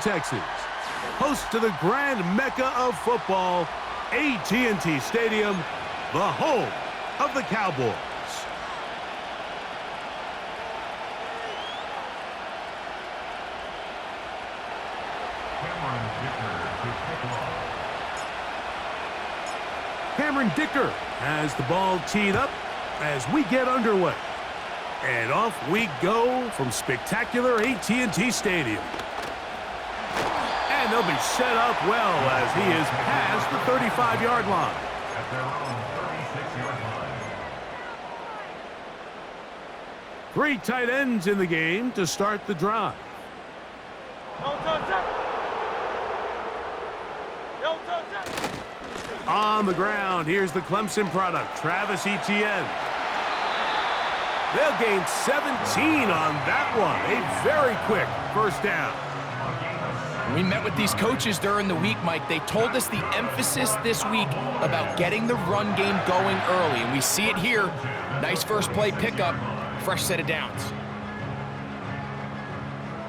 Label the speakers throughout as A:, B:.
A: Texas, host to the grand mecca of football, AT&T Stadium, the home of the Cowboys. Cameron Dicker has the ball teed up as we get underway. And off we go from spectacular AT&T Stadium. And they'll be set up well as he is past the 35-yard line.
B: At their own 36-yard line.
A: 3 tight ends in the game to start the drive. On the ground, here's the Clemson product, Travis Etienne. They'll gain 17 on that one. A very quick first down.
C: We met with these coaches during the week, Mike. They told us the emphasis this week about getting the run game going early, and we see it here. Nice first play pickup, fresh set of downs.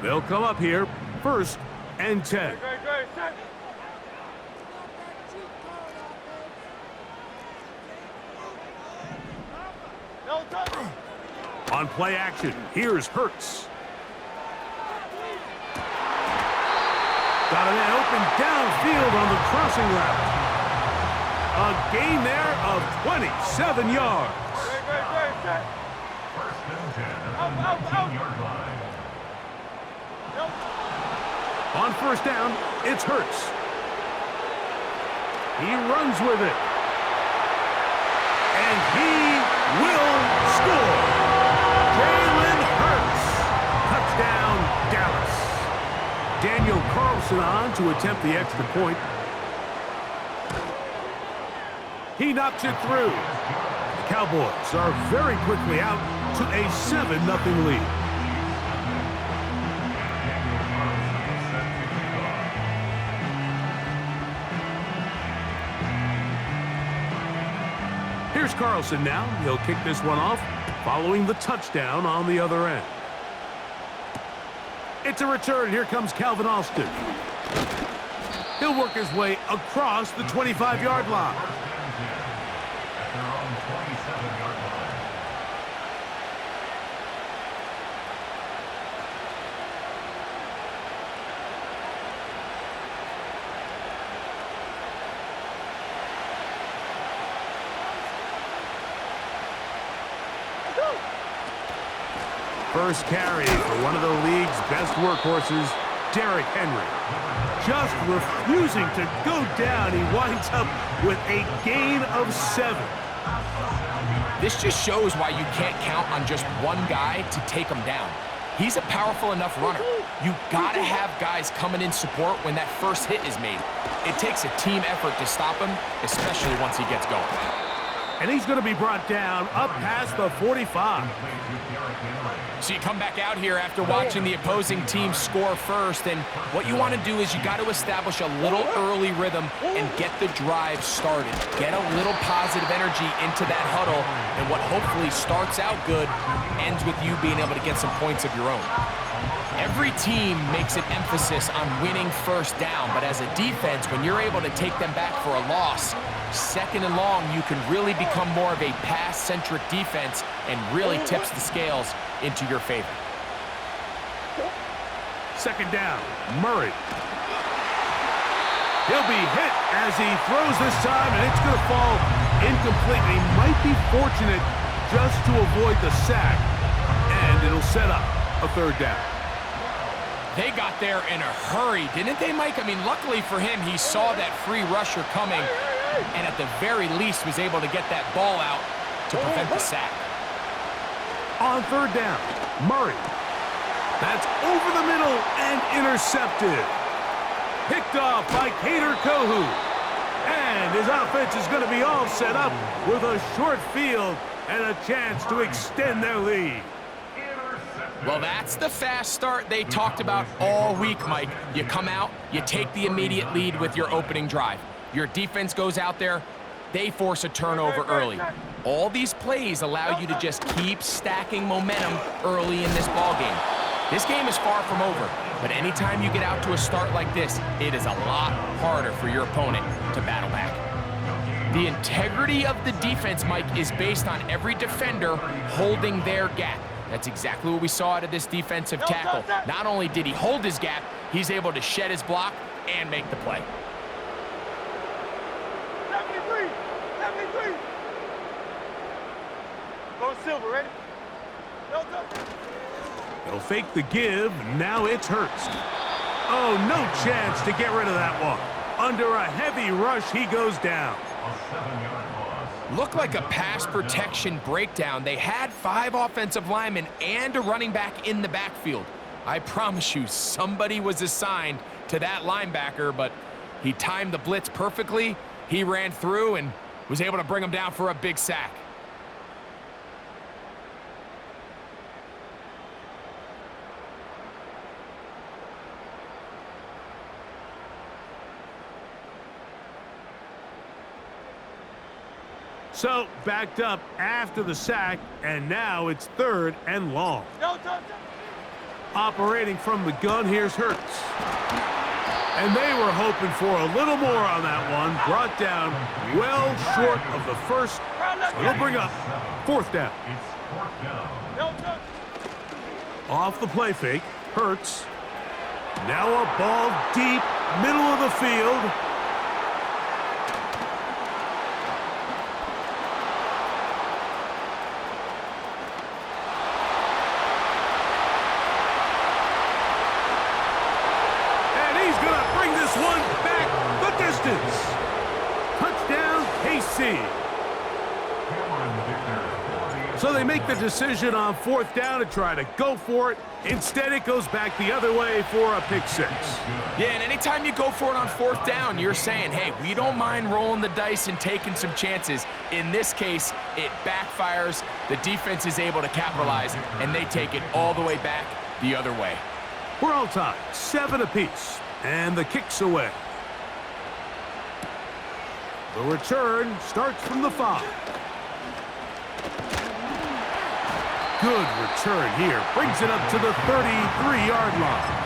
A: They'll come up here, 1st and 10. On play action, here's Hurts. Got a man open downfield on the crossing route. A gain there of 27 yards.
B: First and 10 at the 19-yard line.
A: On first down, it's Hurts. He runs with it. And he will score. Jalen Hurts. Touchdown, Dallas. Daniel Carlson on to attempt the extra point. He knocks it through. The Cowboys are very quickly out to a 7-0 lead. Here's Carlson now. He'll kick this one off, following the touchdown on the other end. It's a return. Here comes Calvin Austin. He'll work his way across the 25-yard line.
B: At their own 27-yard line.
A: First carry for one of the league's best workhorses, Derrick Henry. Just refusing to go down, he winds up with a gain of 7.
C: This just shows why you can't count on just one guy to take him down. He's a powerful enough runner. You gotta have guys coming in support when that first hit is made. It takes a team effort to stop him, especially once he gets going.
A: And he's going to be brought down up past the 45.
C: So you come back out here after watching the opposing team score first, and what you want to do is you got to establish a little early rhythm and get the drive started. Get a little positive energy into that huddle, and what hopefully starts out good ends with you being able to get some points of your own. Every team makes an emphasis on winning first down, but as a defense, when you're able to take them back for a loss, 2nd and long, you can really become more of a pass-centric defense and really tips the scales into your favor.
A: 2nd down, Murray. He'll be hit as he throws this time, and it's going to fall incomplete. He might be fortunate just to avoid the sack, and it'll set up a 3rd down.
C: They got there in a hurry, didn't they, Mike? I mean, luckily for him, he saw that free rusher coming, and at the very least was able to get that ball out to prevent the sack.
A: On 3rd down, Murray. That's over the middle and intercepted. Picked off by Kader Kohu. And his offense is going to be all set up with a short field and a chance to extend their lead.
C: Well, that's the fast start they talked about all week, Mike. You come out, you take the immediate lead with your opening drive. Your defense goes out there, they force a turnover early. All these plays allow you to just keep stacking momentum early in this ballgame. This game is far from over. But anytime you get out to a start like this, it is a lot harder for your opponent to battle back. The integrity of the defense, Mike, is based on every defender holding their gap. That's exactly what we saw out of this defensive tackle. Not only did he hold his gap, he's able to shed his block and make the play.
D: 73! 73! Go Silver, ready? No touch.
A: They'll fake the give. Now it's Hurts. Oh, no chance to get rid of that one. Under a heavy rush, he goes down.
B: A 7-yard loss.
C: Looked like a pass protection breakdown. They had 5 offensive linemen and a running back in the backfield. I promise you, somebody was assigned to that linebacker, but he timed the blitz perfectly. He ran through and was able to bring him down for a big sack.
A: So, backed up after the sack, and now it's 3rd and long.
D: No touch.
A: Operating from the gun, here's Hurts. And they were hoping for a little more on that one. Brought down well short of the first. So they'll bring up 4th down.
B: It's 4th down.
D: No touch.
A: Off the play fake, Hurts. Now a ball deep, middle of the field. Touchdown, KC. So they make the decision on 4th down to try to go for it. Instead, it goes back the other way for a pick 6.
C: Yeah, and anytime you go for it on 4th down, you're saying, hey, we don't mind rolling the dice and taking some chances. In this case, it backfires. The defense is able to capitalize, and they take it all the way back the other way.
A: We're all tied, 7 apiece, and the kick's away. The return starts from the 5. Good return here. Brings it up to the 33-yard line.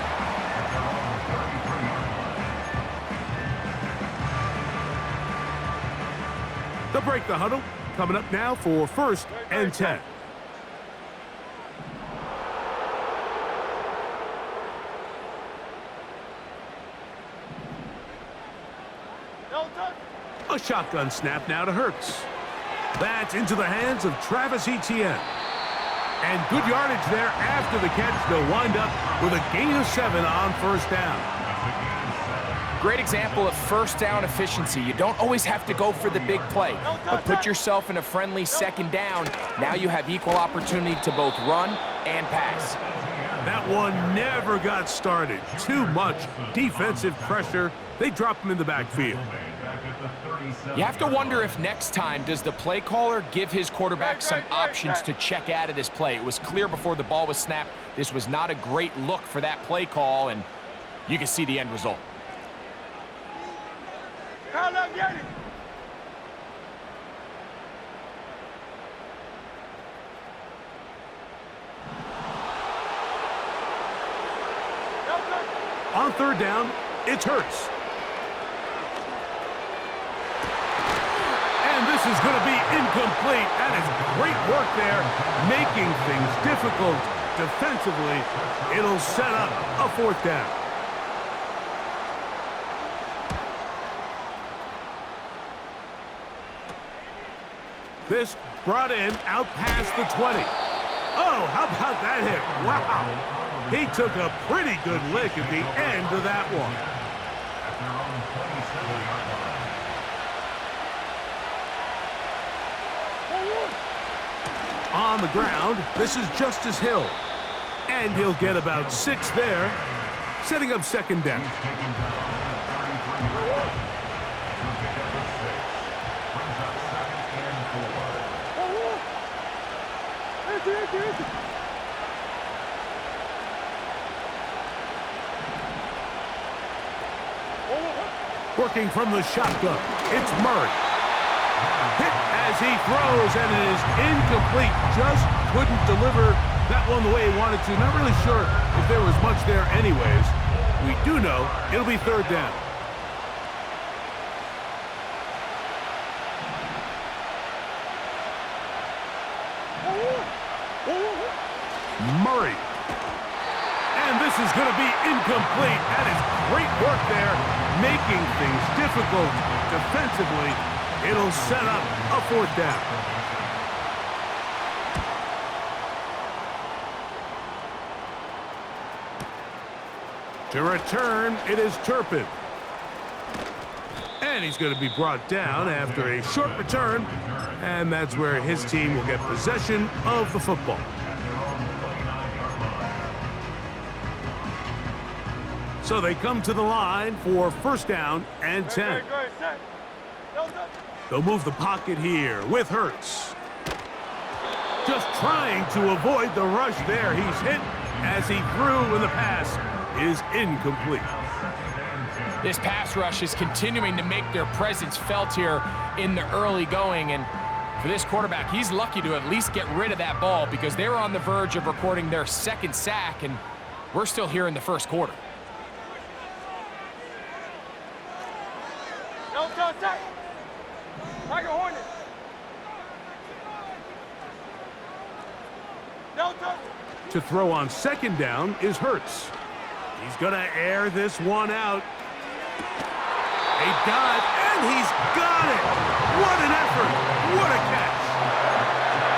A: They'll break the huddle. Coming up now for 1st and 10.
D: No touch.
A: A shotgun snap now to Hurts. That's into the hands of Travis Etienne. And good yardage there after the catch. They'll wind up with a gain of 7 on 1st down.
C: Great example of 1st down efficiency. You don't always have to go for the big play, but put yourself in a friendly 2nd down. Now you have equal opportunity to both run and pass.
A: That one never got started. Too much defensive pressure. They drop him in the backfield.
C: You have to wonder if next time, does the play caller give his quarterback some options to check out of this play? It was clear before the ball was snapped. This was not a great look for that play call, and you can see the end result.
D: Call up, get it. No touch.
A: On 3rd down, it's Hurts. And this is going to be incomplete. That is great work there, making things difficult defensively. It'll set up a 4th down. This brought in out past the 20. Oh, how about that hit? Wow. He took a pretty good lick at the end of that one.
B: At their own 27-yard line.
A: On the ground, this is Justice Hill. And he'll get about 6 there, setting up 2nd down.
B: He's taken down at the 33-yard line. He'll pick up a 6. Brings up 2nd and 4.
A: Working from the shotgun, it's Murray. Hit as he throws, and it is incomplete. Just couldn't deliver that one the way he wanted to. Not really sure if there was much there anyways. We do know it'll be third down. Murray. And this is going to be incomplete. That is great work there, making things difficult defensively. It'll set up a fourth down. To return, it is Turpin. And he's going to be brought down after a short return. And that's where his team will get possession of the football. So they come to the line for first down and 10. They'll move the pocket here with Hurts. Just trying to avoid the rush there. He's hit as he threw, and the pass is incomplete.
C: This pass rush is continuing to make their presence felt here in the early going, and for this quarterback, he's lucky to at least get rid of that ball because they were on the verge of recording their second sack, and we're still here in the first quarter.
A: To throw on second down is Hurts. He's going to air this one out. A dive, and he's got it! What an effort! What a catch!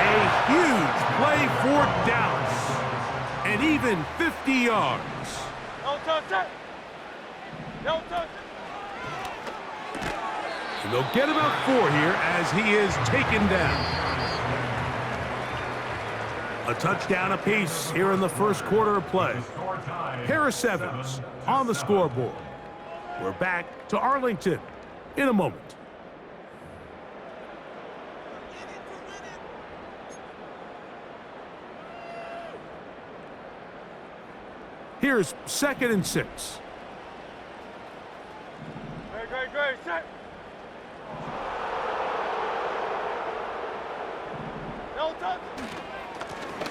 A: A huge play for Dallas. And even 50 yards.
D: No touch it! No touch it!
A: And they'll get about 4 here as he is taken down. A touchdown apiece here in the first quarter of play. Harris Evans on the scoreboard. We're back to Arlington in a moment. Here's 2nd and 6.
D: Great, set. No touch.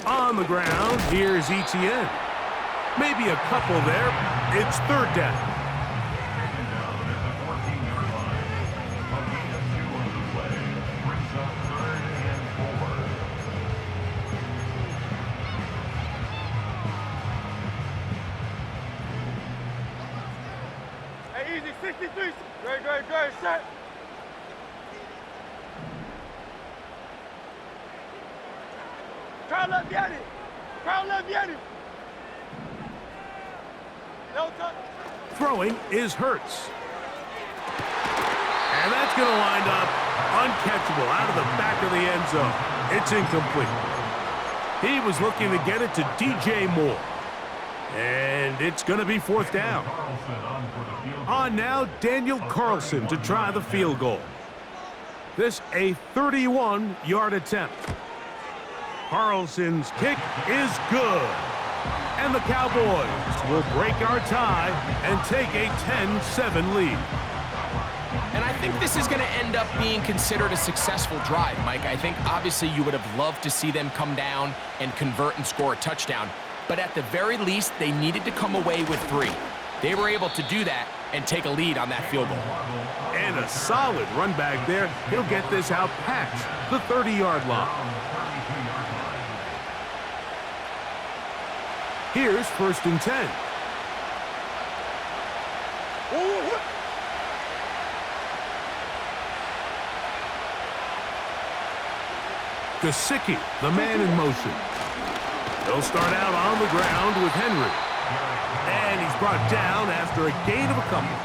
A: On the ground, here's Etienne. Maybe a couple there. It's third down.
D: Hey, easy, 63. Great, set. Crowd left, Yanni. Crowd left, Yanni. No touch.
A: Throwing is Hurts. And that's going to wind up uncatchable out of the back of the end zone. It's incomplete. He was looking to get it to DJ Moore. And it's going to be fourth down. On now, Daniel Carlson to try the field goal. This a 31-yard attempt. Carlson's kick is good. And the Cowboys will break our tie and take a 10-7 lead.
C: And I think this is going to end up being considered a successful drive, Mike. I think obviously you would have loved to see them come down and convert and score a touchdown. But at the very least, they needed to come away with 3. They were able to do that and take a lead on that field goal.
A: And a solid run back there. He'll get this out past the 30-yard line. Here's 1st and 10. Gesicki, the man in motion. He'll start out on the ground with Henry. And he's brought down after a gain of a couple.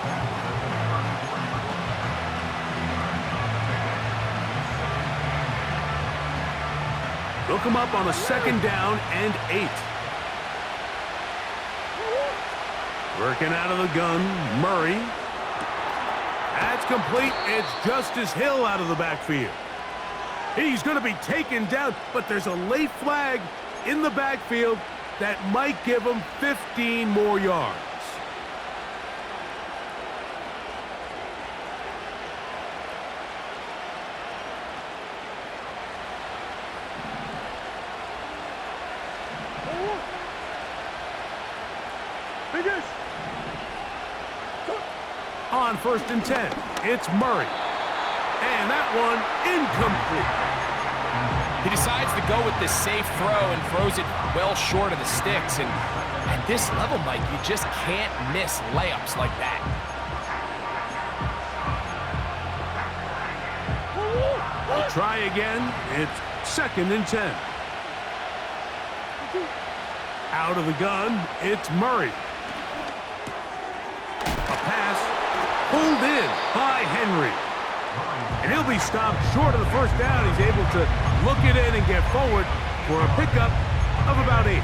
A: They'll come up on a 2nd down and 8. Working out of the gun, Murray. That's complete. It's Justice Hill out of the backfield. He's going to be taken down, but there's a late flag in the backfield that might give him 15 more yards. On 1st and 10, it's Murray. And that one incomplete.
C: He decides to go with this safe throw and throws it well short of the sticks. And at this level, Mike, you just can't miss layups like that.
A: They'll try again. It's 2nd and 10. Out of the gun, it's Murray. A pass pulled in by Henry. And he'll be stopped short of the first down. He's able to look it in and get forward for a pickup of about 8.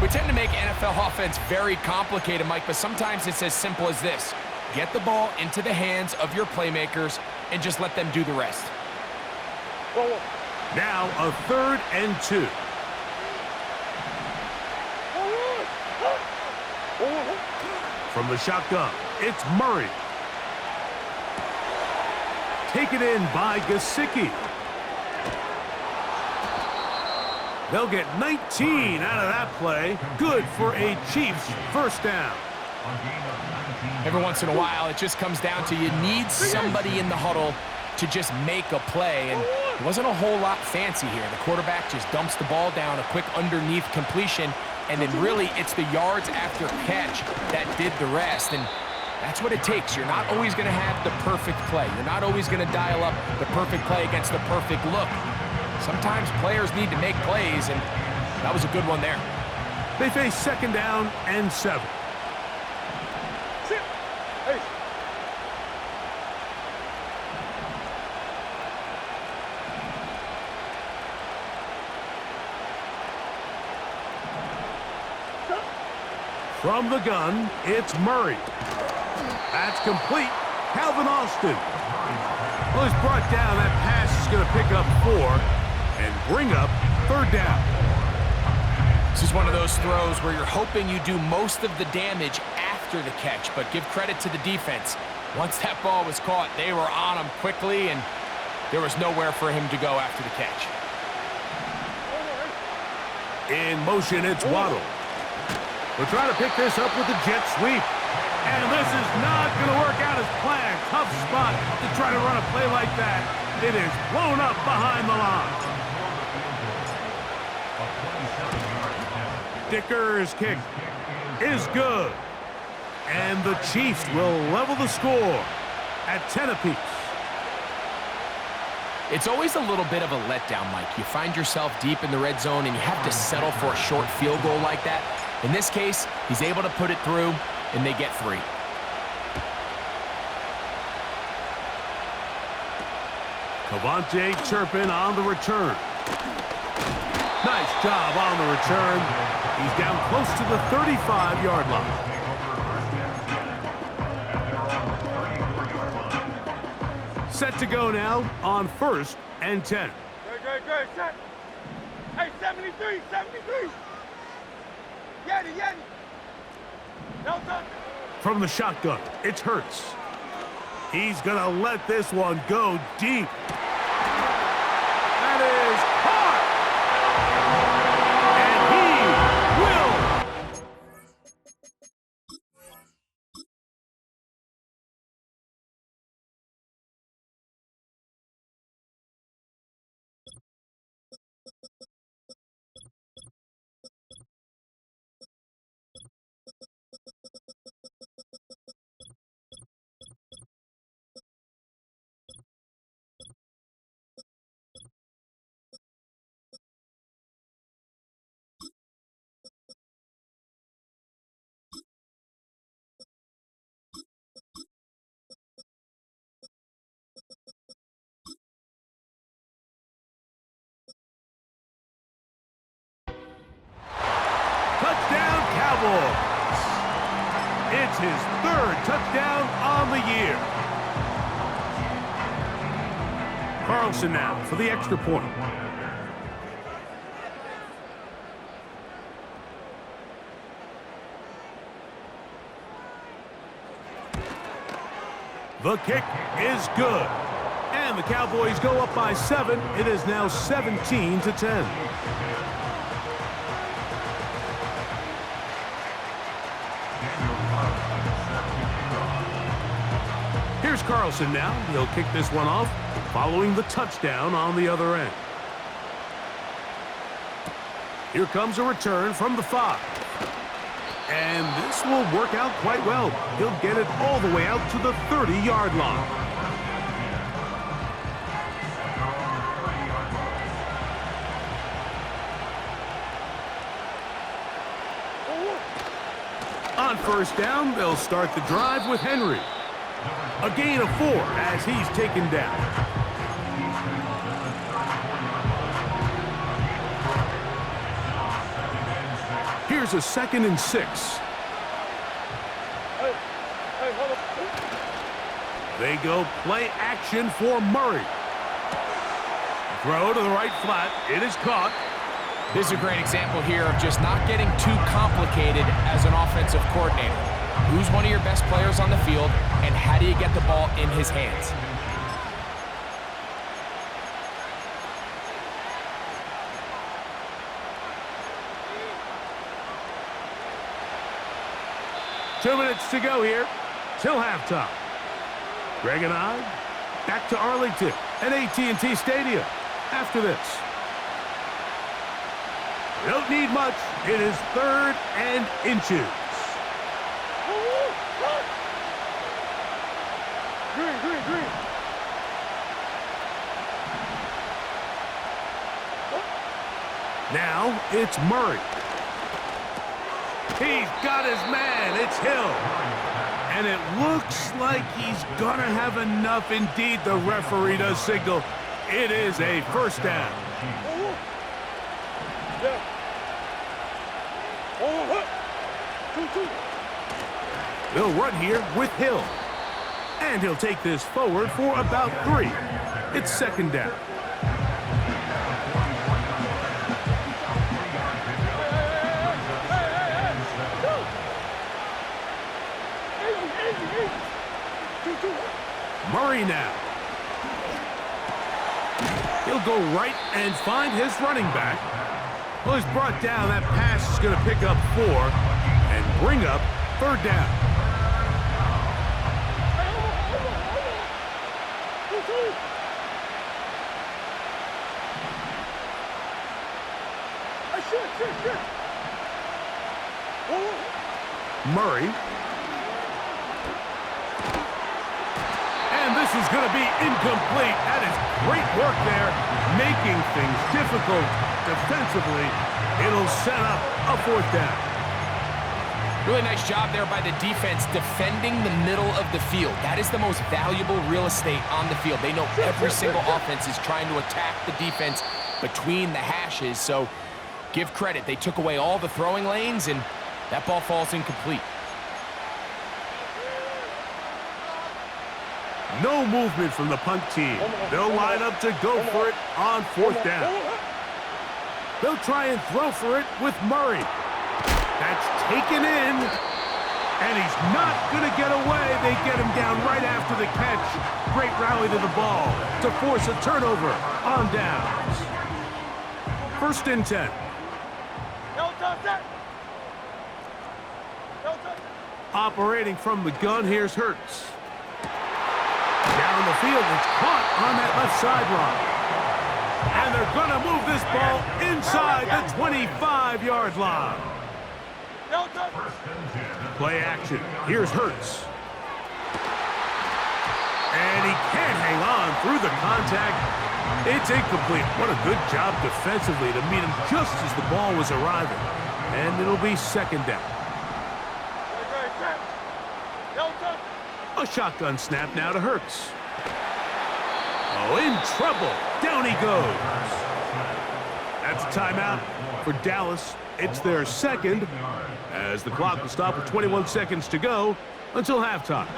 C: We tend to make NFL offense very complicated, Mike, but sometimes it's as simple as this. Get the ball into the hands of your playmakers and just let them do the rest.
A: Now a 3rd and 2. From the shotgun, it's Murray. Taken in by Gesicki. They'll get 19 out of that play. Good for a Chiefs first down.
C: Every once in a while, it just comes down to you need somebody in the huddle to just make a play, and it wasn't a whole lot fancy here. The quarterback just dumps the ball down, a quick underneath completion, and then really it's the yards after catch that did the rest, and that's what it takes. You're not always going to have the perfect play. You're not always going to dial up the perfect play against the perfect look. Sometimes players need to make plays, and that was a good one there.
A: They face 2nd down and 7. From the gun, it's Murray. That's complete. Calvin Austin. Well, he's brought down. That pass is going to pick up 4 and bring up 3rd down.
C: This is one of those throws where you're hoping you do most of the damage after the catch, but give credit to the defense. Once that ball was caught, they were on him quickly, and there was nowhere for him to go after the catch.
A: In motion, it's Waddle. We're trying to pick this up with the jet sweep. And this is not going to work out as planned. Tough spot to try to run a play like that. It is blown up behind the line. Dicker's kick is good. And the Chiefs will level the score at 10 apiece.
C: It's always a little bit of a letdown, Mike. You find yourself deep in the red zone and you have to settle for a short field goal like that. In this case, he's able to put it through, and they get 3.
A: Cavante Turpin on the return. Nice job on the return. He's down close to the 35-yard line. Set to go now on 1st and 10.
D: Good, set. Hey, 73. Yeti. No touch.
A: From the shotgun, it's Hurts. He's going to let this one go deep. That is caught! And he will. Touchdown, Cowboys. It's his 3rd touchdown on the year. Carlson now for the extra point. The kick is good. And the Cowboys go up by 7. It is now 17-10. Here's Carlson now. He'll kick this one off, following the touchdown on the other end. Here comes a return from the 5. And this will work out quite well. He'll get it all the way out to the 30-yard line. On first down, they'll start the drive with Henry. A gain of 4 as he's taken down. Here's a 2nd and 6. They go play action for Murray. Throw to the right flat. It is caught.
C: This is a great example here of just not getting too complicated as an offensive coordinator. Who's one of your best players on the field, and how do you get the ball in his hands?
A: Two minutes to go here till halftime. Greg and I back to Arlington at AT&T Stadium after this. Don't need much. It is 3rd and inches.
D: Green.
A: Now it's Murray. He's got his man. It's Hill. And it looks like he's going to have enough. Indeed, the referee does signal. It is a first down. They'll run here with Hill. And he'll take this forward for about 3. It's 2nd down. Murray now. He'll go right and find his running back. Well, he's brought down. That pass is going to pick up 4 and bring up 3rd down. Murray. And this is going to be incomplete. That is great work there, making things difficult defensively. It'll set up a 4th down.
C: Really nice job there by the defense defending the middle of the field. That is the most valuable real estate on the field. They know every single offense is trying to attack the defense between the hashes, so give credit. They took away all the throwing lanes, and that ball falls incomplete.
A: No movement from the punt team. They'll line up to go for it on 4th down. They'll try and throw for it with Murray. That's taken in, and he's not going to get away. They get him down right after the catch. Great rally to the ball to force a turnover on downs. 1st and 10. Operating from the gun, here's Hurts. Down the field, it's caught on that left sideline. And they're going to move this ball inside the 25-yard line. Play action. Here's Hurts. And he can't hang on through the contact. It's incomplete. What a good job defensively to meet him just as the ball was arriving. And it'll be 2nd down. A shotgun snap now to Hurts. Oh, in trouble. Down he goes. That's a timeout for Dallas. It's their 2nd, as the clock will stop with 21 seconds to go until halftime.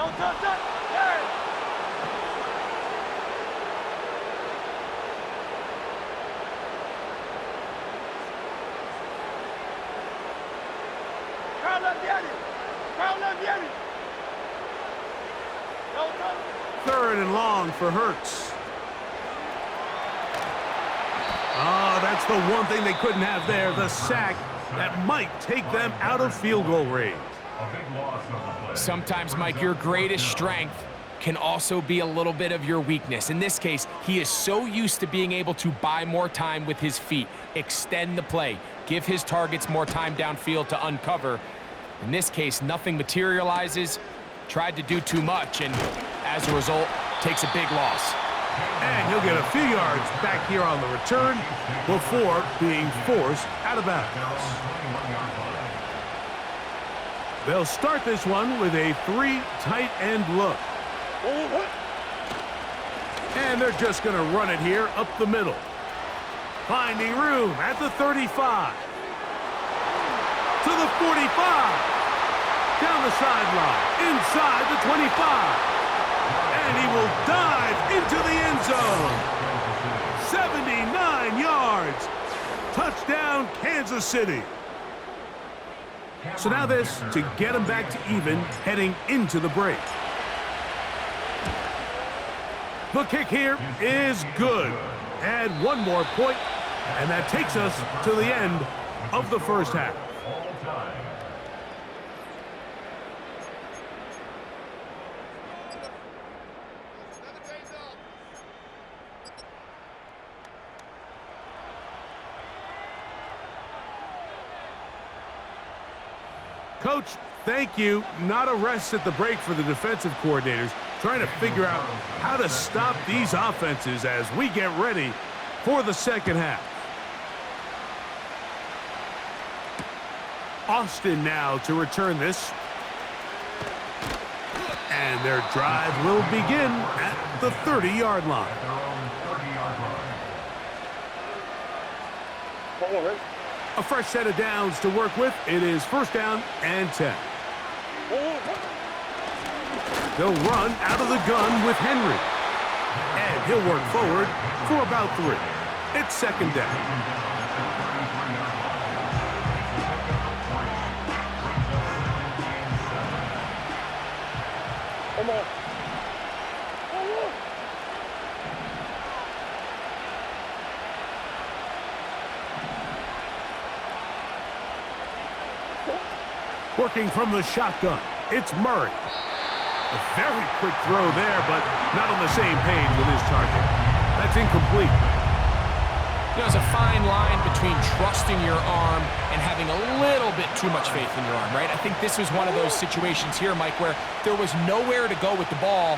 A: Third and long for Hurts. Oh, that's the one thing they couldn't have there, the sack that might take them out of field goal range.
C: Sometimes, Mike, your greatest strength can also be a little bit of your weakness. In this case, he is so used to being able to buy more time with his feet, extend the play, give his targets more time downfield to uncover. In this case, nothing materializes, tried to do too much, and as a result, takes a big loss.
A: And he'll get a few yards back here on the return before being forced out of bounds. They'll start this one with a 3 tight end look. And they're just going to run it here up the middle. Finding room at the 35. To the 45. Down the sideline. Inside the 25. And he will dive into the end zone. 79 yards. Touchdown, Kansas City. So now this to get him back to even heading into the break. The kick here is good. Add one more point, and that takes us to the end of the first half. Coach, thank you. Not a rest at the break for the defensive coordinators, trying to figure out how to stop these offenses as we get ready for the second half. Austin now to return this. And their drive will begin at the 30-yard line. A fresh set of downs to work with. It is first down and 10. They'll run out of the gun with Henry. And he'll work forward for about 3. It's second down.
D: Come on.
A: Working from the shotgun, it's Murray. A very quick throw there, but not on the same page with his target. That's incomplete.
C: There's a fine line between trusting your arm and having a little bit too much faith in your arm, right? I think this was one of those situations here, Mike, where there was nowhere to go with the ball.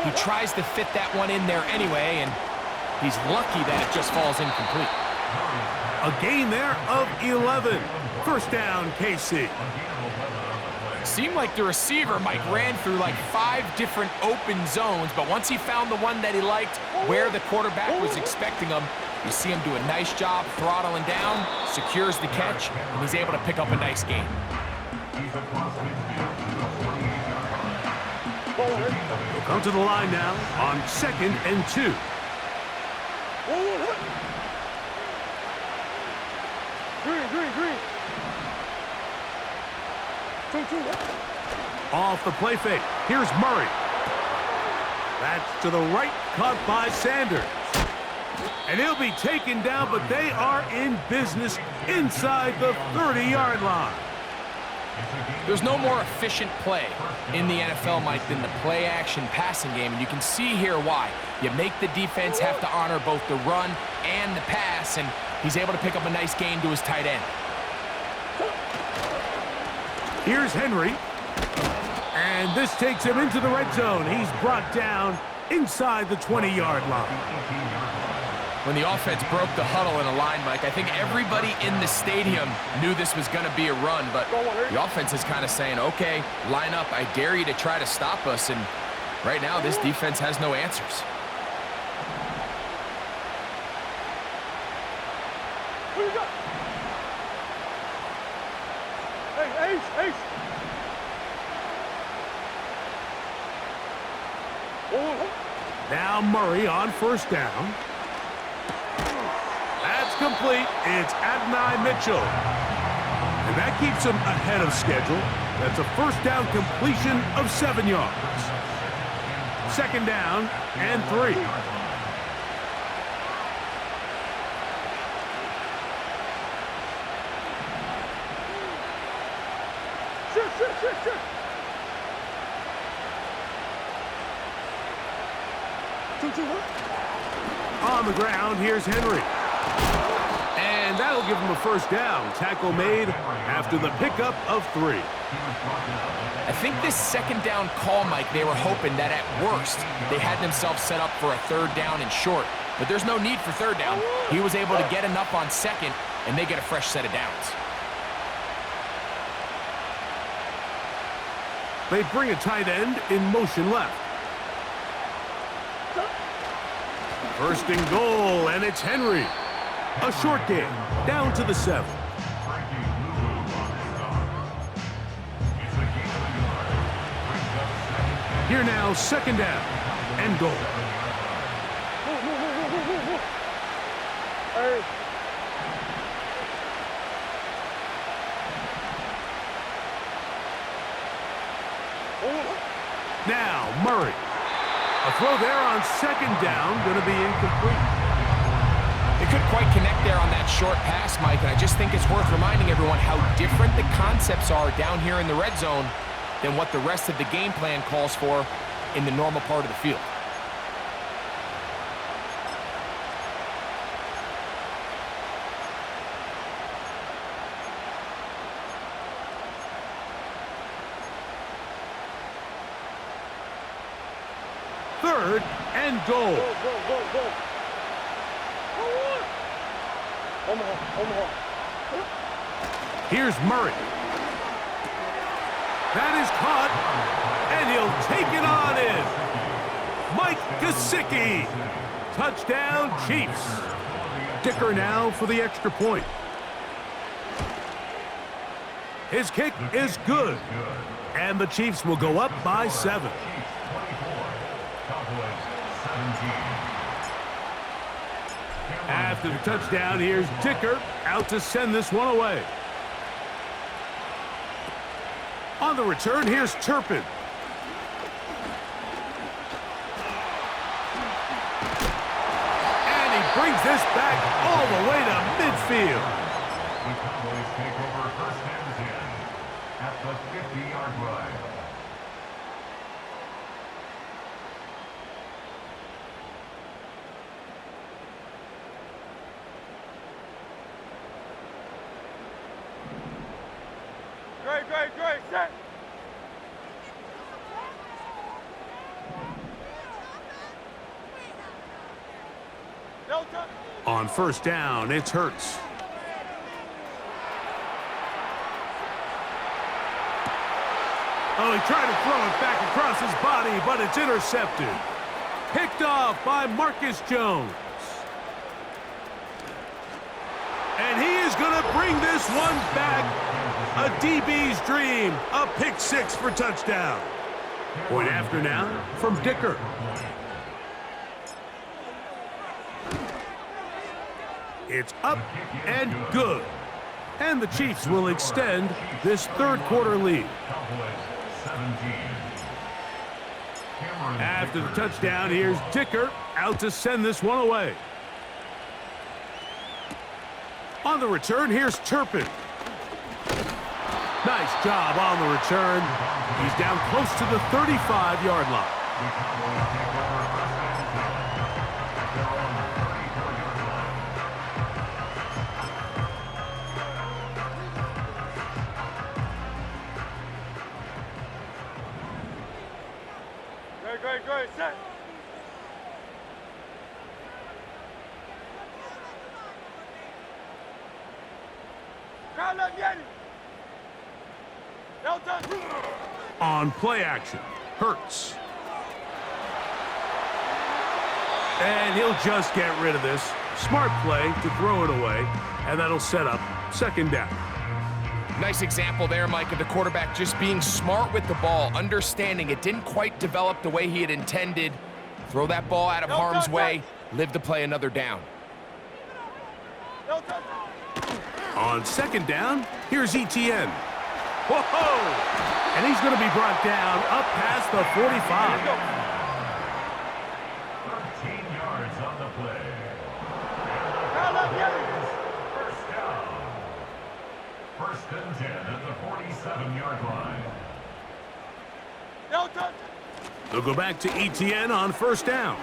C: He tries to fit that one in there anyway, and he's lucky that it just falls incomplete.
A: A gain there of 11. First down, KC.
C: Seemed like the receiver, Mike, ran through like 5 different open zones, but once he found the one that he liked, where the quarterback was expecting him, you see him do a nice job throttling down, secures the catch, and he's able to pick up a nice gain.
A: We'll come to the line now on 2nd and 2.
D: Green. 2.
A: Off the play fake. Here's Murray. That's to the right, caught by Sanders. And he'll be taken down, but they are in business inside the 30-yard line.
C: There's no more efficient play in the NFL, Mike, than the play-action passing game, and you can see here why. You make the defense have to honor both the run and the pass, and he's able to pick up a nice gain to his tight end.
A: Here's Henry. And this takes him into the red zone. He's brought down inside the 20-yard line.
C: When the offense broke the huddle in a line, Mike, I think everybody in the stadium knew this was going to be a run, but the offense is kind of saying, okay, line up, I dare you to try to stop us, and right now this defense has no answers.
D: Ace.
A: Now Murray on first down. That's complete. It's Adonai Mitchell. And that keeps him ahead of schedule. That's a first down completion of 7 yards. Second down and 3.
D: Shit.
A: On the ground, here's Henry. And that'll give him a first down. Tackle made after the pickup of 3.
C: I think this second down call, Mike, they were hoping that at worst they had themselves set up for a third down and short. But there's no need for third down. He was able to get enough on second, and they get a fresh set of downs.
A: They bring a tight end in motion left. First and goal, and it's Henry. A short game, down to the 7. Here now, second down and goal. Now, Murray. A throw there on second down, going to be incomplete.
C: They couldn't quite connect there on that short pass, Mike, and I just think it's worth reminding everyone how different the concepts are down here in the red zone than what the rest of the game plan calls for in the normal part of the field.
A: Third and goal. Here's Murray. That is caught, and he'll take it on in. Mike Gesicki. Touchdown, Chiefs. Dicker now for the extra point. His kick is good, and the Chiefs will go up by 7. After the touchdown, here's Dicker out to send this one away. On the return, here's Turpin. And he brings this back all the way to midfield.
B: The Cowboys take over first and 10 at the 50-yard line.
D: Great, set. Delta.
A: On first down, it's Hurts. Oh, he tried to throw it back across his body, but it's intercepted. Picked off by Marcus Jones. And he is going to bring this one back. A DB's dream. A pick 6 for touchdown. Point after now from Dicker. It's up and good. And the Chiefs will extend this third quarter lead. After the touchdown, here's Dicker out to send this one away. On the return, here's Turpin. Nice job on the return. He's down close to the 35-yard line.
D: Great, set. Carla, vieni. Delta.
A: On play action, Hurts. And he'll just get rid of this. Smart play to throw it away, and that'll set up second down.
C: Nice example there, Mike, of the quarterback just being smart with the ball, understanding it didn't quite develop the way he had intended. Throw that ball out of harm's way, live to play another down.
A: On second down, here's Etienne. Whoa! And he's going to be brought down up past the 45.
B: 13 yards on the play. First down. First and 10 at the 47-yard line.
A: They'll go back to ETN on first down.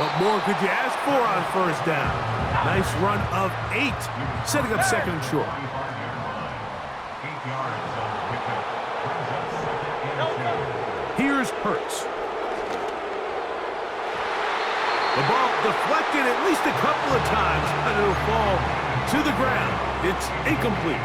A: What more could you ask for on first down? Nice run of 8, setting up second and short.
B: 8 yards on the pickup. Brings up second and 2.
A: Here's Hurts. The ball deflected at least a couple of times, and it'll fall to the ground. It's incomplete.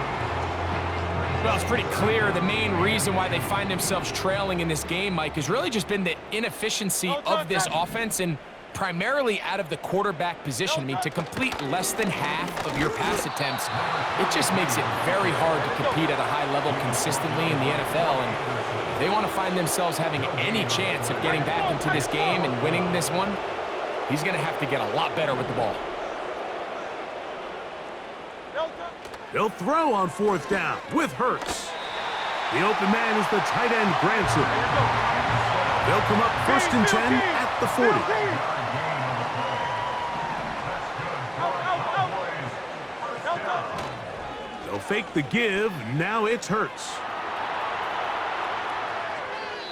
C: Well, it's pretty clear the main reason why they find themselves trailing in this game, Mike, has really just been the inefficiency of this offense and primarily out of the quarterback position. I mean, to complete less than half of your pass attempts, it just makes it very hard to compete at a high level consistently in the NFL. And if they want to find themselves having any chance of getting back into this game and winning this one, he's going to have to get a lot better with the ball.
A: They'll throw on fourth down with Hurts. The open man is the tight end, Granson. They'll come up first and 10 at the 40. They'll fake the give. Now it's Hurts.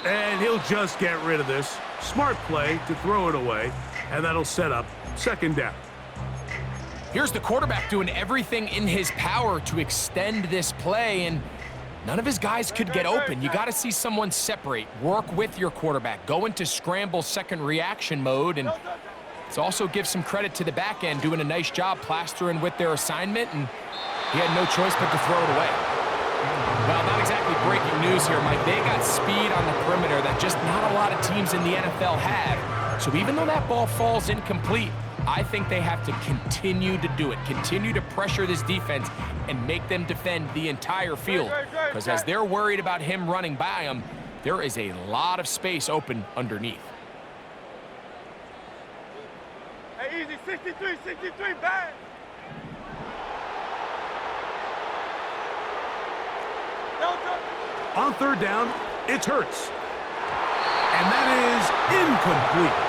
A: And he'll just get rid of this. Smart play to throw it away, and that'll set up second down.
C: Here's the quarterback doing everything in his power to extend this play, and none of his guys could get open. You got to see someone separate, work with your quarterback, go into scramble second reaction mode, and it's also give some credit to the back end doing a nice job plastering with their assignment, and he had no choice but to throw it away. Well, not exactly breaking news here, Mike. They got speed on the perimeter that just not a lot of teams in the NFL have. So even though that ball falls incomplete, I think they have to continue to do it, continue to pressure this defense and make them defend the entire field. Because as they're worried about him running by them, there is a lot of space open underneath.
D: Hey, easy, 63, bang.
A: On third down, it's Hurts. And that is incomplete.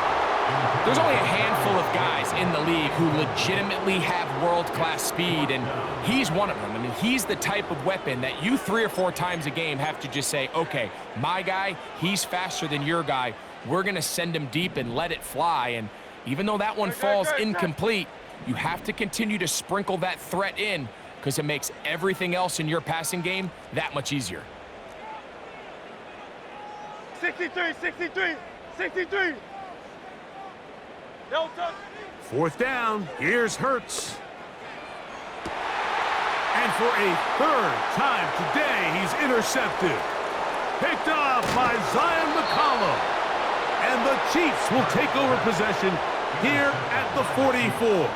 C: There's only a handful of guys in the league who legitimately have world-class speed, and he's one of them. I mean, he's the type of weapon that you 3 or 4 times a game have to just say, okay, my guy, he's faster than your guy. We're going to send him deep and let it fly. And even though that one falls incomplete, you have to continue to sprinkle that threat in because it makes everything else in your passing game that much easier.
D: 63.
A: Fourth down, here's Hurts. And for a third time today, he's intercepted. Picked off by Zion McCollum. And the Chiefs will take over possession here at the 44.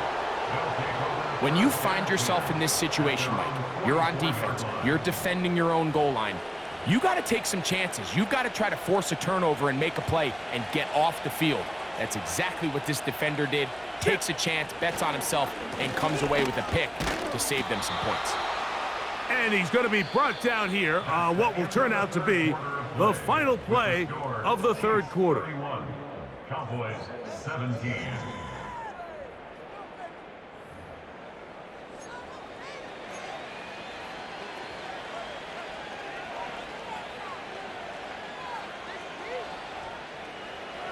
C: When you find yourself in this situation, Mike, you're on defense, you're defending your own goal line, you got to take some chances. You've got to try to force a turnover and make a play and get off the field. That's exactly what this defender did. Takes a chance, bets on himself, and comes away with a pick to save them some points.
A: And he's going to be brought down here on what will turn out to be the final play of the third quarter.
B: Cowboys 17.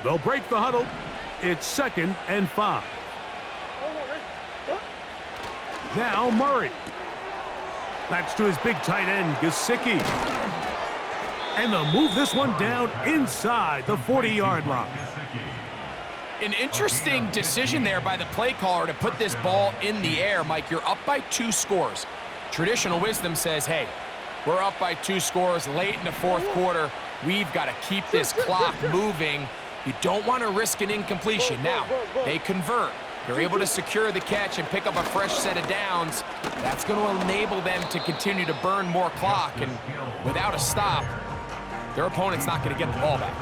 A: They'll break the huddle. It's second and 5. Now Murray. That's to his big tight end, Gesicki. And they'll move this one down inside the 40-yard line.
C: An interesting decision there by the play caller to put this ball in the air. Mike, you're up by 2 scores. Traditional wisdom says, hey, we're up by 2 scores late in the fourth quarter. We've got to keep this clock moving. You don't want to risk an incompletion. Now, they convert. They're able to secure the catch and pick up a fresh set of downs. That's going to enable them to continue to burn more clock. And without a stop, their opponent's not going to get the ball back.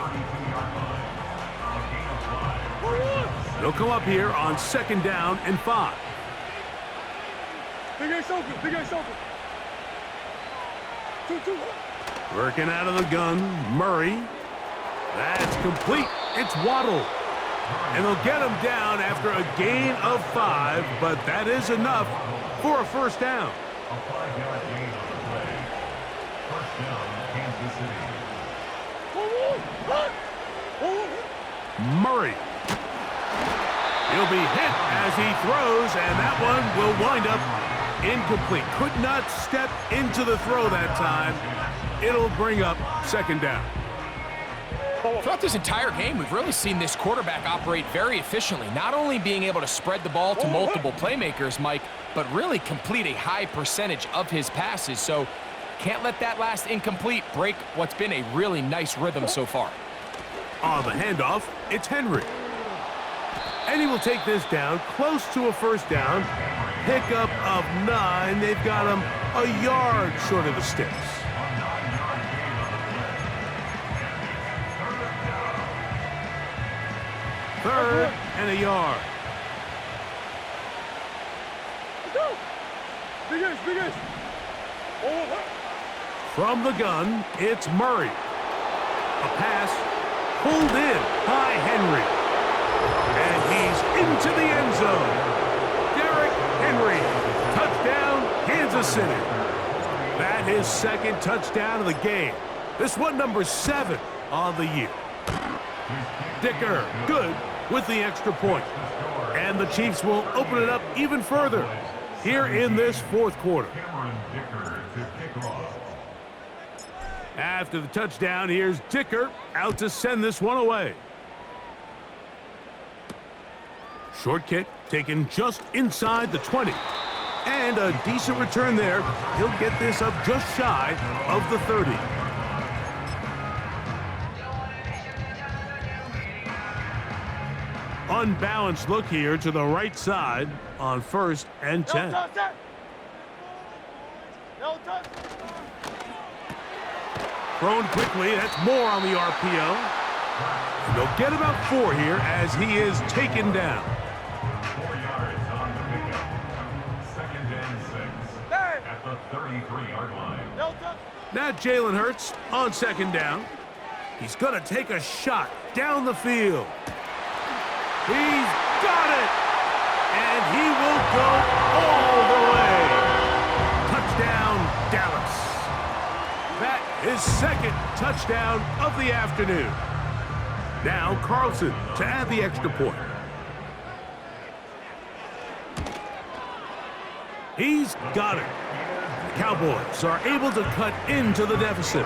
A: They'll come up here on second down and 5.
D: Big Ace open. 2.
A: Working out of the gun, Murray. That's complete. It's Waddle. And they'll get him down after a gain of 5, but that is enough for a first down.
B: A 5-yard gain on the play. First down, Kansas City.
A: Murray. He'll be hit as he throws, and that one will wind up incomplete. Could not step into the throw that time. It'll bring up second down.
C: Throughout this entire game, we've really seen this quarterback operate very efficiently, not only being able to spread the ball to multiple playmakers, Mike, but really complete a high percentage of his passes. So can't let that last incomplete break what's been a really nice rhythm so far.
A: On the handoff, it's Henry. And he will take this down close to a first down. Pickup of 9. They've got him a yard short of the sticks. Third and a yard.
D: Let's go. Big.
A: From the gun, it's Murray. A pass pulled in by Henry. And he's into the end zone. Derrick Henry. Touchdown, Kansas City. That is second touchdown of the game. This one number 7 on the year. Dicker, good with the extra point. And the Chiefs will open it up even further here in this fourth quarter. After the touchdown, here's Dicker out to send this one away. Short kick taken just inside the 20. And a decent return there. He'll get this up just shy of the 30. Unbalanced look here to the right side on 1st and 10. Thrown quickly, that's more on the RPO. And they'll get about 4 here as he is taken down.
B: 4 yards on the pickup. Second and 6 at the 33-yard line.
A: Now Jalen Hurts on second down. He's going to take a shot down the field. He's got it! And he will go all the way. Touchdown, Dallas. That is second touchdown of the afternoon. Now Carlson to add the extra point. He's got it. The Cowboys are able to cut into the deficit.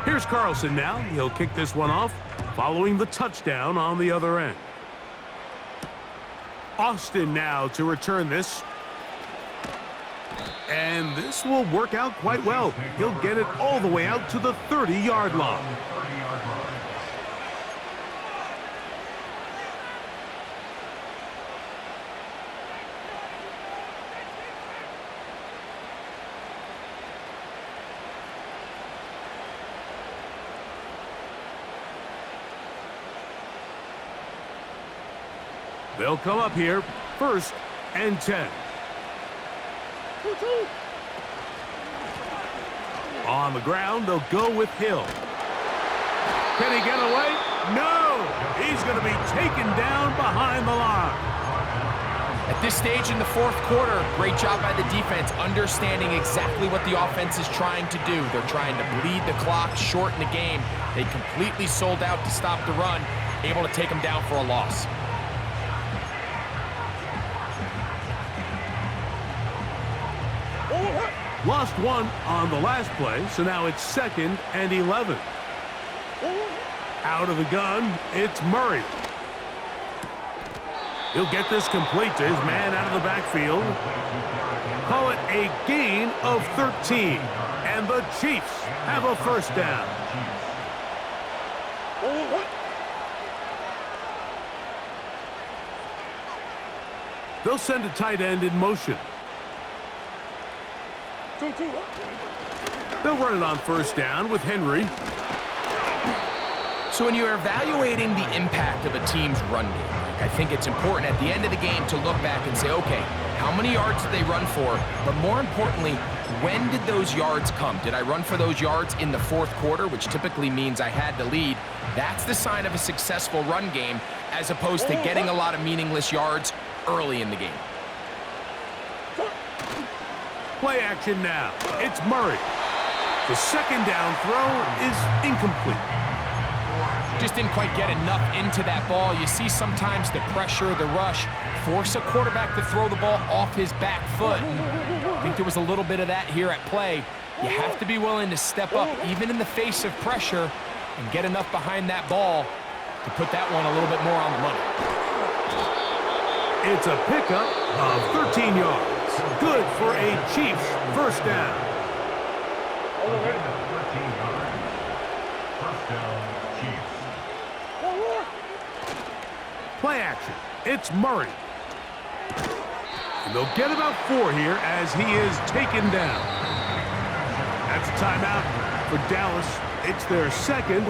A: Here's Carlson now. He'll kick this one off following the touchdown on the other end. Austin now to return this. And this will work out quite well. He'll get it all the way out to the 30-yard line. They'll come up here, 1st and 10. On the ground, they'll go with Hill. Can he get away? No! He's going to be taken down behind the line.
C: At this stage in the fourth quarter, great job by the defense, understanding exactly what the offense is trying to do. They're trying to bleed the clock, shorten the game. They completely sold out to stop the run, able to take them down for a loss.
A: Lost one on the last play, so now it's 2nd and 11. Out of the gun, it's Murray. He'll get this complete to his man out of the backfield. Call it a gain of 13, and the Chiefs have a first down. They'll send a tight end in motion. They'll run it on first down with Henry.
C: So when you're evaluating the impact of a team's run game, I think it's important at the end of the game to look back and say, okay, how many yards did they run for? But more importantly, when did those yards come? Did I run for those yards in the fourth quarter, which typically means I had the lead? That's the sign of a successful run game, as opposed to getting a lot of meaningless yards early in the game.
A: Play action now. It's Murray. The second down throw is incomplete.
C: Just didn't quite get enough into that ball. You see sometimes the pressure, the rush, force a quarterback to throw the ball off his back foot. I think there was a little bit of that here at play. You have to be willing to step up, even in the face of pressure, and get enough behind that ball to put that one a little bit more on the money.
A: It's a pickup of 13 yards. Good for a Chiefs first down.
B: 13 yards. First down, Chiefs.
A: Play action. It's Murray. And they'll get about 4 here as he is taken down. That's a timeout for Dallas. It's their second.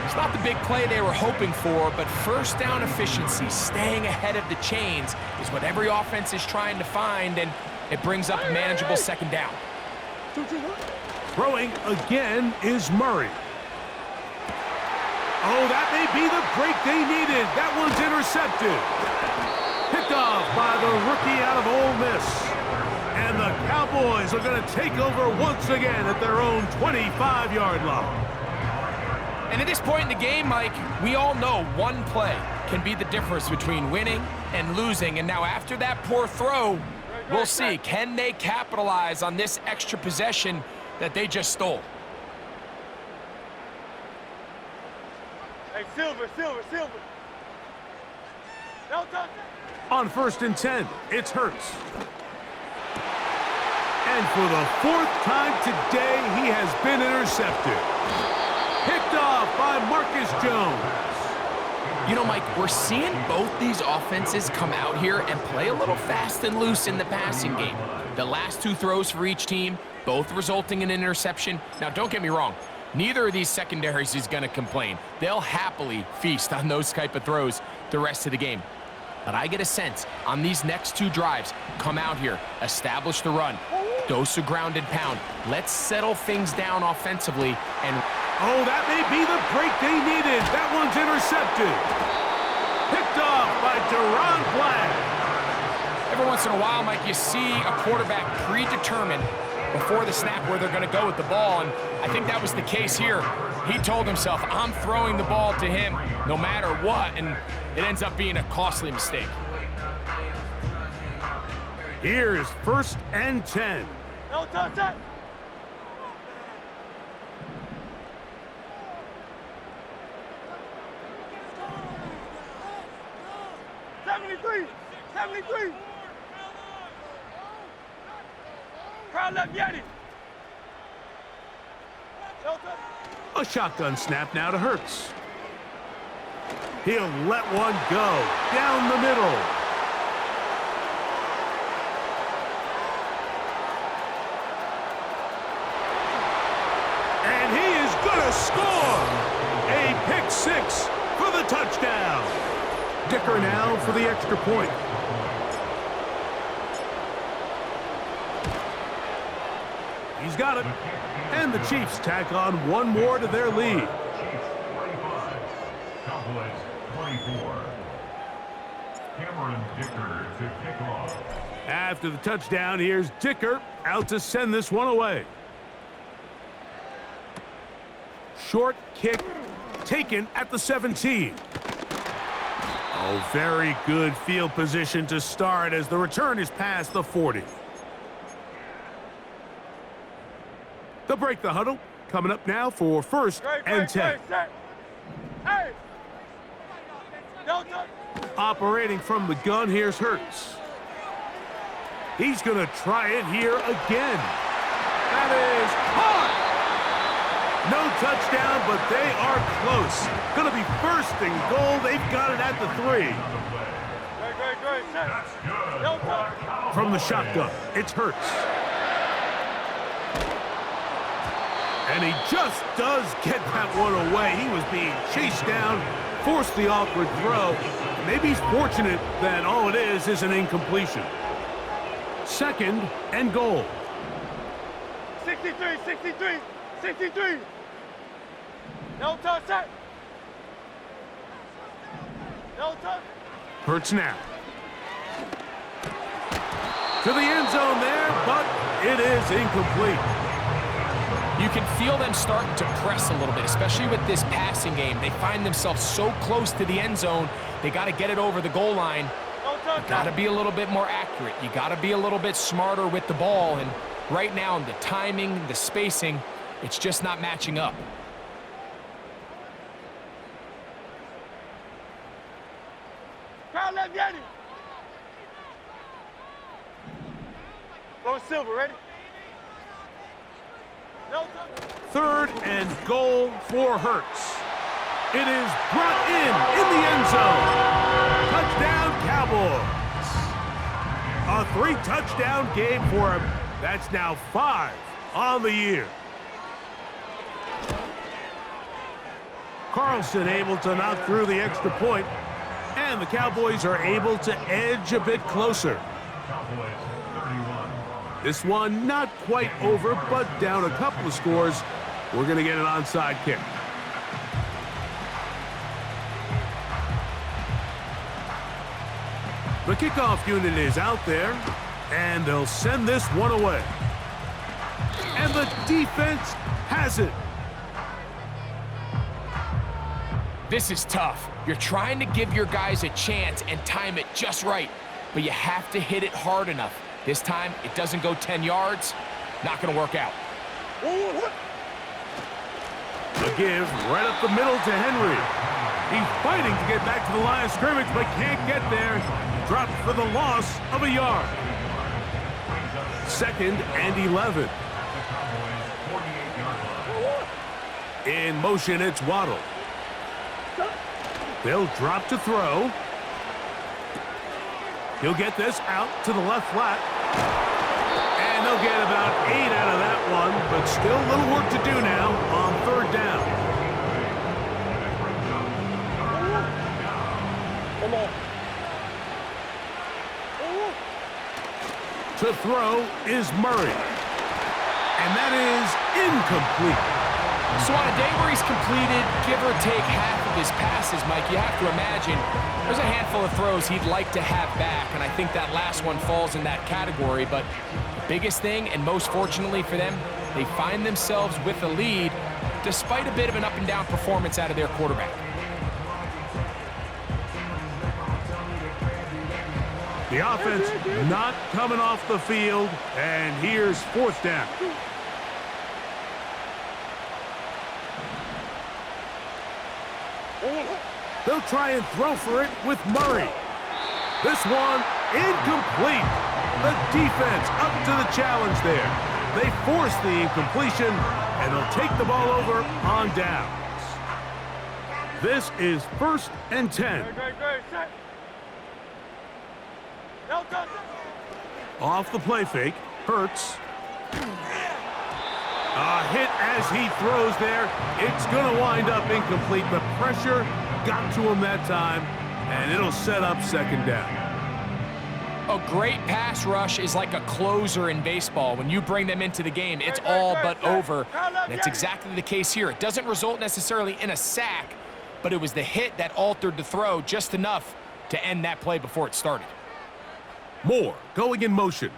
C: It's not the big play they were hoping for, but first down efficiency, staying ahead of the chains, is what every offense is trying to find, and it brings up a manageable second down.
A: Throwing again is Murray. Oh, that may be the break they needed. That one's intercepted. Picked off by the rookie out of Ole Miss. And the Cowboys are going to take over once again at their own 25-yard line.
C: And at this point in the game, Mike, we all know one play can be the difference between winning and losing. And now after that poor throw, we'll see, can they capitalize on this extra possession that they just stole?
D: Hey, Silver. No touch.
A: On 1st and 10, it's Hurts. And for the 4th time today, he has been intercepted. Picked off by Marcus Jones.
C: You know, Mike, we're seeing both these offenses come out here and play a little fast and loose in the passing game. The last 2 throws for each team, both resulting in an interception. Now, don't get me wrong. Neither of these secondaries is going to complain. They'll happily feast on those type of throws the rest of the game. But I get a sense on these next 2 drives, come out here, establish the run, dose of ground and pound. Let's settle things down offensively. And
A: oh, that may be the break they needed. That one's intercepted. Picked off by Deron Black.
C: every once in a while, Mike, you see a quarterback predetermined before the snap where they're going to go with the ball, and I think that was the case here. He told himself, I'm throwing the ball to him no matter what, and it ends up being a costly mistake.
A: Here's 1st and 10.
D: No touch that. '73. Crowd left Yeti. No touch.
A: A shotgun snap now to Hurts. He'll let one go down the middle. And he is going to score! A pick six for the touchdown. Dicker now for the extra point. He's got it. And the Chiefs tack on one more to their lead.
B: Chiefs 25, Cowboys 24. Cameron Dicker to kick off.
A: After the touchdown, here's Dicker out to send this one away. Short kick taken at the 17. Oh, very good field position to start as the return is past the 40. They'll break the huddle. Coming up now for 1st and 10.
D: Hey! No touch.
A: Operating from the gun, here's Hurts. He's going to try it here again. That is hard. No touchdown, but they are close. Going to be 1st and goal. They've got it at the 3.
D: Great. Set. No touch.
A: From the shotgun, it's Hurts. And he just does get that one away. He was being chased down, forced the awkward throw. Maybe he's fortunate that all it is an incompletion. 2nd and goal.
D: 63. No touch that. No touch.
A: Hurts now. To the end zone there, but It is incomplete.
C: You can feel them starting to press a little bit, especially with this passing game. They find themselves so close to the end zone, they got to get it over the goal line. You got to be a little bit more accurate. You got to be a little bit smarter with the ball. And right now, the timing, the spacing, it's just not matching up.
D: Go Silver, ready?
A: Third and goal for Hurts. It is brought in the end zone. Touchdown, Cowboys. A 3-touchdown game for him. That's now 5 on the year. Carlson able to knock through the extra point, and the Cowboys are able to edge a bit closer. This one not quite over, but down a couple of scores. We're going to get an onside kick. The kickoff unit is out there, and they'll send this one away. And the defense has it.
C: This is tough. You're trying to give your guys a chance and time it just right, but you have to hit it hard enough. This time, it doesn't go 10 yards. Not going to work out.
A: The give right up the middle to Henry. He's fighting to get back to the line of scrimmage, but can't get there. Dropped for the loss of a yard. 2nd and 11. In motion, it's Waddle. They'll drop to throw. He'll get this out to the left flat. And they'll get about 8 out of that one, but still a little work to do now on 3rd down.
D: Come on.
A: To throw is Murray. And that is incomplete.
C: So on a day where he's completed, give or take half of his passes, Mike, you have to imagine there's a handful of throws he'd like to have back, and I think that last one falls in that category. But the biggest thing, and most fortunately for them, they find themselves with a lead despite a bit of an up-and-down performance out of their quarterback.
A: The offense not coming off the field, and here's 4th down. They'll try and throw for it with Murray. This one incomplete. The defense up to the challenge there. They force the incompletion, and they'll take the ball over on downs. This is 1st and 10. Off the play fake, Hurts. A hit as he throws there. It's going to wind up incomplete. The pressure got to him that time, and it'll set up 2nd down.
C: A great pass rush is like a closer in baseball. When you bring them into the game, it's all but over. And it's exactly the case here. It doesn't result necessarily in a sack, but it was the hit that altered the throw just enough to end that play before it started.
A: Moore going in motion.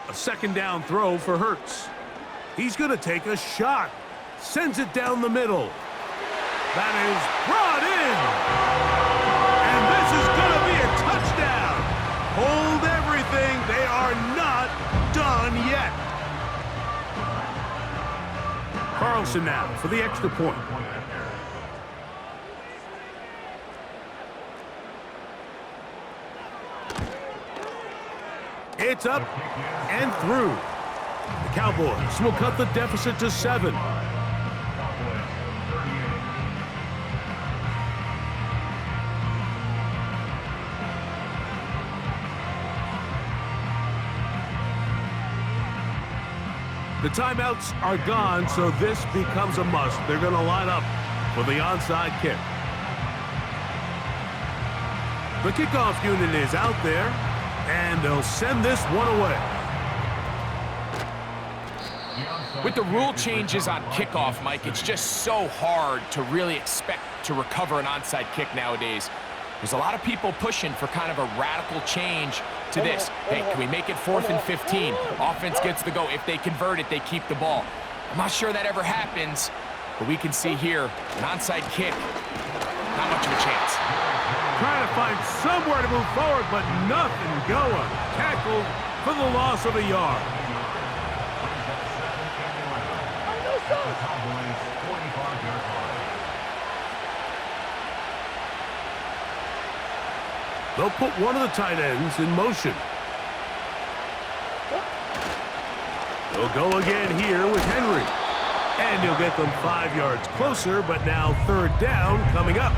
A: A 2nd down throw for Hurts. He's going to take a shot. Sends it down the middle. That is brought in. And this is going to be a touchdown. Hold everything. They are not done yet. Carlson now for the extra point. It's up and through. The Cowboys will cut the deficit to 7. The timeouts are gone, so this becomes a must. They're going to line up for the onside kick. The kickoff unit is out there, and they'll send this one away.
B: The onside
C: With the rule changes on kickoff, Mike, it's just so hard to really expect to recover an onside kick nowadays. There's a lot of people pushing for kind of a radical change to this. Hey, can we make it 4th and 15? Offense gets the go. If they convert it, they keep the ball. I'm not sure that ever happens, but we can see here an onside kick. Not much of a chance.
A: Trying to find somewhere to move forward, but nothing going. Tackled for the loss of a yard. They'll put one of the tight ends in motion. They'll go again here with Henry. And he'll get them 5 yards closer, but now 3rd down coming up.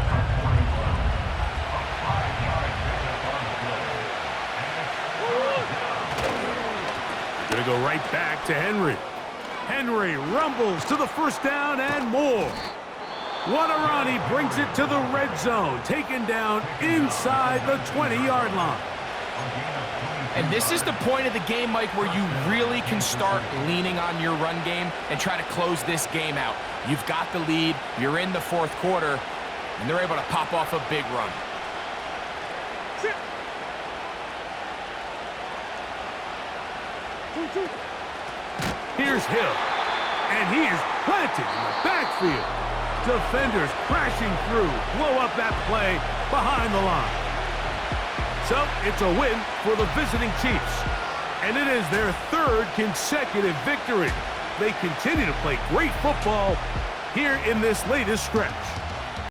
A: Gonna go right back to Henry. Henry rumbles to the 1st down and more. Wadarani brings it to the red zone, taken down inside the 20-yard line.
C: And this is the point of the game, Mike, where you really can start leaning on your run game and try to close this game out. You've got the lead, you're in the 4th quarter, and they're able to pop off a big run.
A: Here's Hill, and he is planted in the backfield. Defenders crashing through, blow up that play behind the line. So it's a win for the visiting Chiefs, and it is their 3rd consecutive victory. They continue to play great football here in this latest stretch.